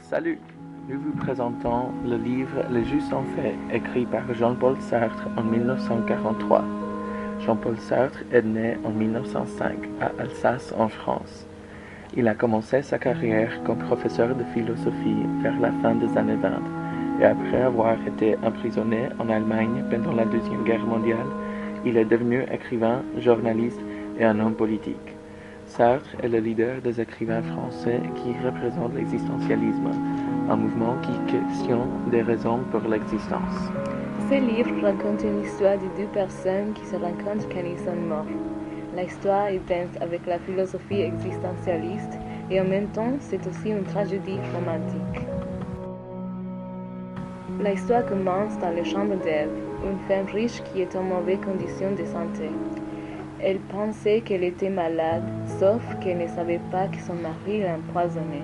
Salut! Nous vous présentons le livre Les Jeux sont faits, écrit par Jean-Paul Sartre en 1943. Jean-Paul Sartre est né en 1905 à Alsace en France. Il a commencé sa carrière comme professeur de philosophie vers la fin des années 20 et après avoir été emprisonné en Allemagne pendant la Deuxième Guerre mondiale, il est devenu écrivain, journaliste et un homme politique. Sartre est le leader des écrivains français qui représente l'existentialisme, un mouvement qui questionne des raisons pour l'existence. Ce livre raconte une histoire de deux personnes qui se rencontrent quand ils sont morts. L'histoire est dense avec la philosophie existentialiste et en même temps c'est aussi une tragédie romantique. L'histoire commence dans la chambre d'Ève, une femme riche qui est en mauvaise condition de santé. Elle pensait qu'elle était malade, sauf qu'elle ne savait pas que son mari l'a empoisonnée.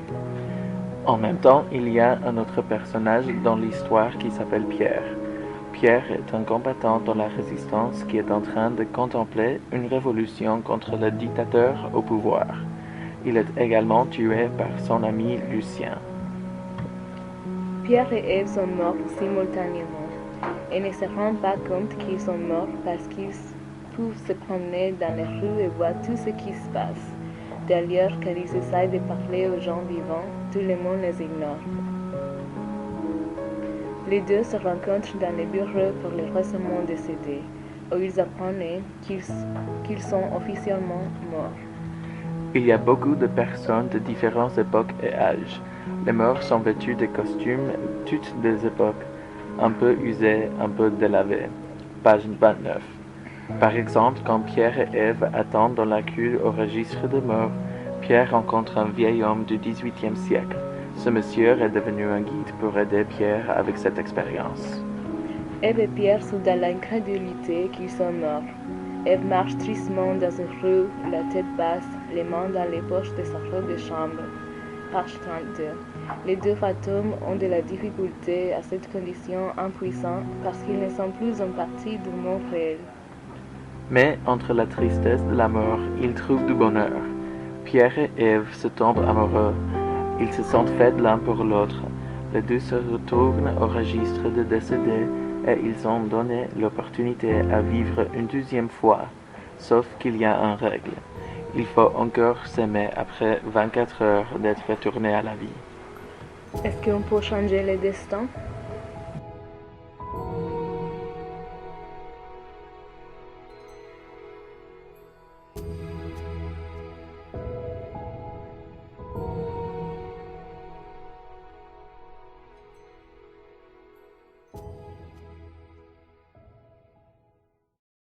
En même temps, il y a un autre personnage dans l'histoire qui s'appelle Pierre. Pierre est un combattant dans la résistance qui est en train de contempler une révolution contre le dictateur au pouvoir. Il est également tué par son ami Lucien. Pierre et Ève sont morts simultanément et ne se rendent pas compte qu'ils sont morts parce qu'ils peuvent se promener dans les rues et voir tout ce qui se passe. D'ailleurs, quand ils essayent de parler aux gens vivants, tout le monde les ignore. Les deux se rencontrent dans les bureaux pour le récemment décédé, où ils apprennent qu'ils sont officiellement morts. Il y a beaucoup de personnes de différentes époques et âges. Les morts sont vêtus de costumes toutes des époques, un peu usés, un peu délavés. Page 29. Par exemple, quand Pierre et Ève attendent dans la queue au registre des morts, Pierre rencontre un vieil homme du XVIIIe siècle. Ce monsieur est devenu un guide pour aider Pierre avec cette expérience. Ève et Pierre sont dans l'incrédulité qu'ils sont morts. Ève marche tristement dans une rue, la tête basse, les mains dans les poches de sa robe de chambre. Page 32. Les deux fantômes ont de la difficulté à cette condition impuissante parce qu'ils ne sont plus en partie du monde réel. Mais entre la tristesse de la mort, ils trouvent du bonheur. Pierre et Ève se tombent amoureux. Ils se sentent faits l'un pour l'autre. Les deux se retournent au registre des décédés et ils ont donné l'opportunité à vivre une deuxième fois. Sauf qu'il y a une règle. Il faut encore s'aimer après 24 heures d'être retourné à la vie. Est-ce qu'on peut changer le destin?